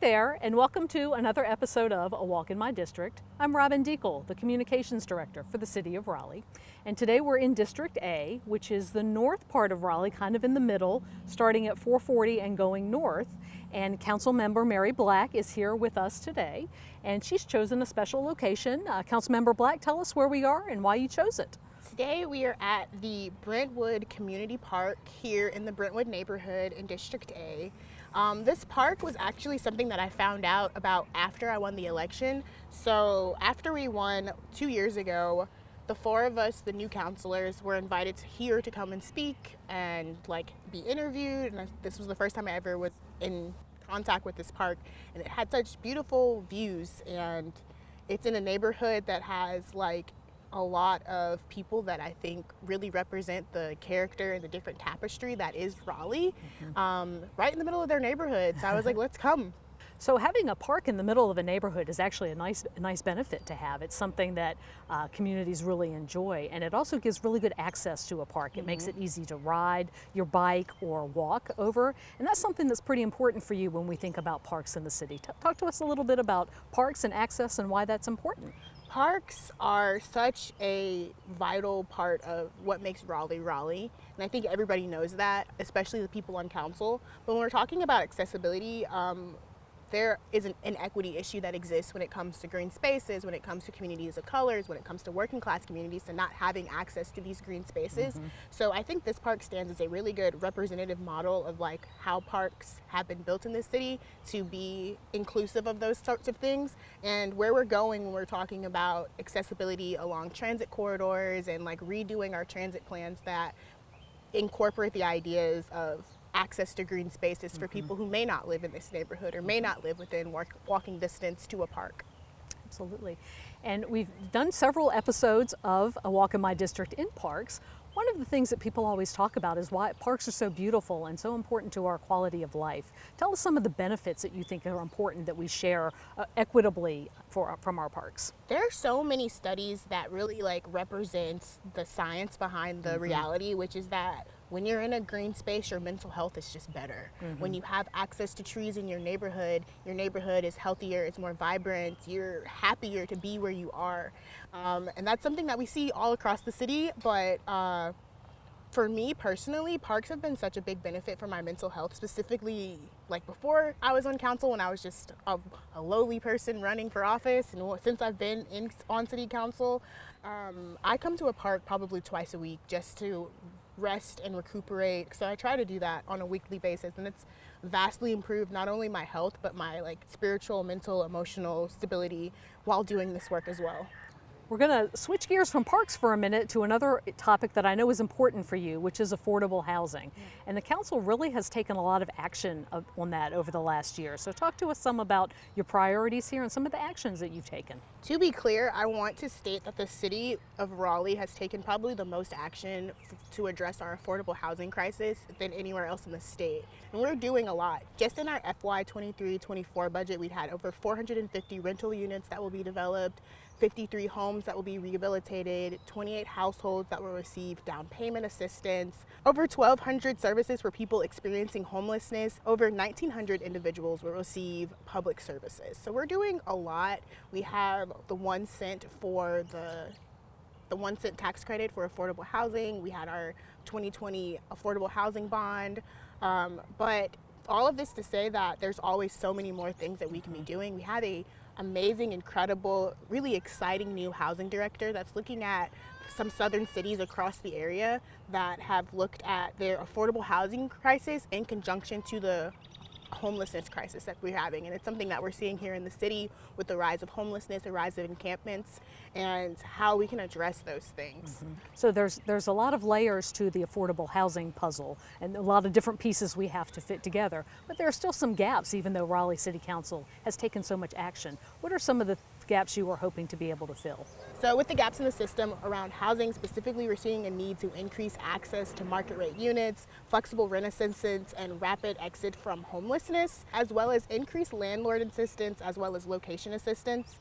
there, and welcome to another episode of A Walk in My District. I'm Robin Deacle, the Communications Director for the City of Raleigh. And today we're in District A, which is the north part of Raleigh, kind of in the middle, starting at 440 and going north. And Councilmember Mary Black is here with us today, and she's chosen a special location. Councilmember Black, tell us where we are and why you chose it. Today we are at the Brentwood Community Park here in the Brentwood neighborhood in District A. This park was actually something that I found out about after I won the election. So after we won 2 years ago, the four of us, the new councilors, were invited here to come and speak and be interviewed. And this was the first time I ever was in contact with this park, and it had such beautiful views, and it's in a neighborhood that has a lot of people that I think really represent the character and the different tapestry that is Raleigh, right in the middle of their neighborhood. So I was like, let's come. So having a park in the middle of a neighborhood is actually a nice benefit to have. It's something that communities really enjoy, and it also gives really good access to a park. It makes it easy to ride your bike or walk over, and that's something that's pretty important for you when we think about parks in the city. Talk to us a little bit about parks and access and why that's important. Parks are such a vital part of what makes Raleigh Raleigh, and I think everybody knows that, especially the people on council. But when we're talking about accessibility, there is an inequity issue that exists when it comes to green spaces, when it comes to communities of colors, when it comes to working class communities, and not having access to these green spaces. So I think this park stands as a really good representative model of how parks have been built in this city to be inclusive of those sorts of things, and where we're going when we're talking about accessibility along transit corridors and redoing our transit plans that incorporate the ideas of access to green spaces for people who may not live in this neighborhood or may not live within walking distance to a park. Absolutely. And we've done several episodes of A Walk in My District in parks. One of the things that people always talk about is why parks are so beautiful and so important to our quality of life. Tell us some of the benefits that you think are important that we share equitably from our parks. There are so many studies that really represent the science behind the reality, which is that when you're in a green space, your mental health is just better. When you have access to trees in your neighborhood is healthier, it's more vibrant, you're happier to be where you are. And that's something that we see all across the city, but for me personally, parks have been such a big benefit for my mental health, specifically before I was on council, when I was just a lowly person running for office, and since I've been on city council, I come to a park probably twice a week just to rest and recuperate. So I try to do that on a weekly basis, and it's vastly improved not only my health but my spiritual, mental, emotional stability while doing this work as well. We're going to switch gears from parks for a minute to another topic that I know is important for you, which is affordable housing. And the council really has taken a lot of action on that over the last year. So talk to us some about your priorities here and some of the actions that you've taken. To be clear, I want to state that the city of Raleigh has taken probably the most action to address our affordable housing crisis than anywhere else in the state. And we're doing a lot. Just in our FY 23-24 budget, we had over 450 rental units that will be developed, 53 homes that will be rehabilitated, 28 households that will receive down payment assistance, over 1,200 services for people experiencing homelessness, over 1,900 individuals will receive public services. So we're doing a lot. We have the 1 cent for the 1 cent tax credit for affordable housing. We had our 2020 affordable housing bond. But all of this to say that there's always so many more things that we can be doing. We have a amazing, incredible, really exciting new housing director that's looking at some southern cities across the area that have looked at their affordable housing crisis in conjunction to the homelessness crisis that we're having. And it's something that we're seeing here in the city with the rise of homelessness, the rise of encampments, and how we can address those things. So there's a lot of layers to the affordable housing puzzle and a lot of different pieces we have to fit together. But there are still some gaps, even though Raleigh City Council has taken so much action. What are some of the gaps you are hoping to be able to fill? So with the gaps in the system around housing, specifically, we're seeing a need to increase access to market rate units, flexible rent assistance, and rapid exit from homelessness, as well as increased landlord assistance, as well as location assistance.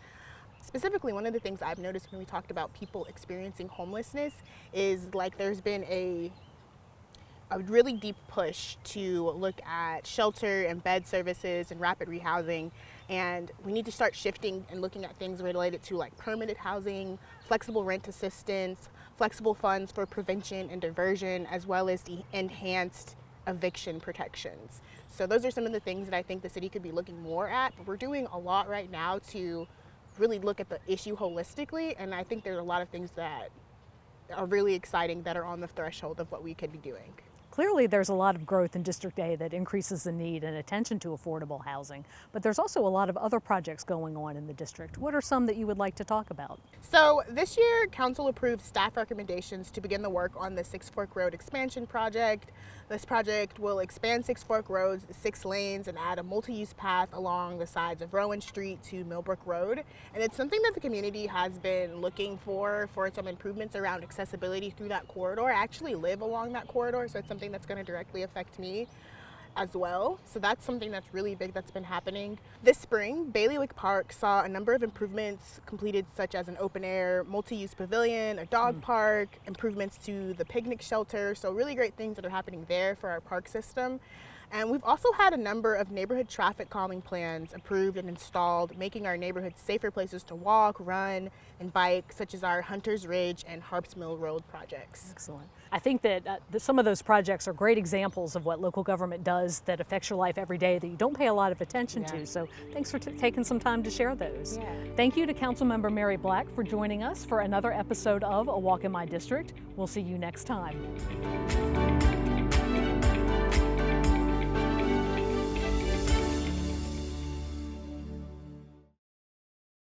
Specifically, one of the things I've noticed when we talked about people experiencing homelessness is there's been a a really deep push to look at shelter and bed services and rapid rehousing. And we need to start shifting and looking at things related to like permanent housing, flexible rent assistance, flexible funds for prevention and diversion, as well as the enhanced eviction protections. So those are some of the things that I think the city could be looking more at. But we're doing a lot right now to really look at the issue holistically. And I think there are a lot of things that are really exciting that are on the threshold of what we could be doing. Clearly, there's a lot of growth in District A that increases the need and attention to affordable housing, but there's also a lot of other projects going on in the district. What are some that you would like to talk about? So this year, Council approved staff recommendations to begin the work on the Six Fork Road expansion project. This project will expand Six Fork Road's 6 lanes and add a multi-use path along the sides of Rowan Street to Millbrook Road. And it's something that the community has been looking for some improvements around accessibility through that corridor. I actually live along that corridor, so it's something that's going to directly affect me as well. So that's something that's really big that's been happening. This spring, Bailiwick Park saw a number of improvements completed, such as an open air multi-use pavilion, a dog park, improvements to the picnic shelter. So really great things that are happening there for our park system. And we've also had a number of neighborhood traffic calming plans approved and installed, making our neighborhoods safer places to walk, run, and bike, such as our Hunters Ridge and Harps Mill Road projects. Excellent. I think that some of those projects are great examples of what local government does that affects your life every day that you don't pay a lot of attention to. So thanks for taking some time to share those. Thank you to Councilmember Mary Black for joining us for another episode of A Walk in My District. We'll see you next time.